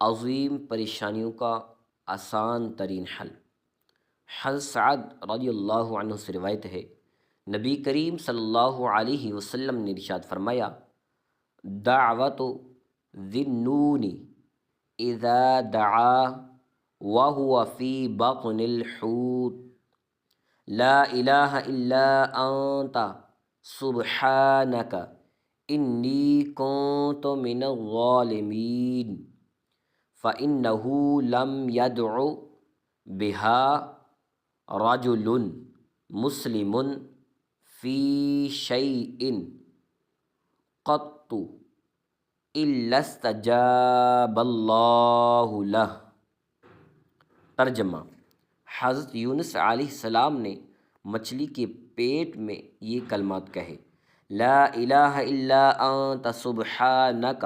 عظیم پریشانیوں کا آسان ترین حل۔ حضرت سعد رضی اللہ عنہ سے روایت ہے، نبی کریم صلی اللہ علیہ وسلم نے ارشاد فرمایا، دعوت ذی النون اذا دعا وهو فی بطن الحوت لا الہ الا انت سبحانک انی کنت من الظالمین، فإنه لم يدع بها رجل مسلم في شيء قط إلا استجاب الله له۔ ترجمہ: حضرت یونس علیہ السلام نے مچھلی کے پیٹ میں یہ کلمات کہے، لا الہ الا انت سبحانک،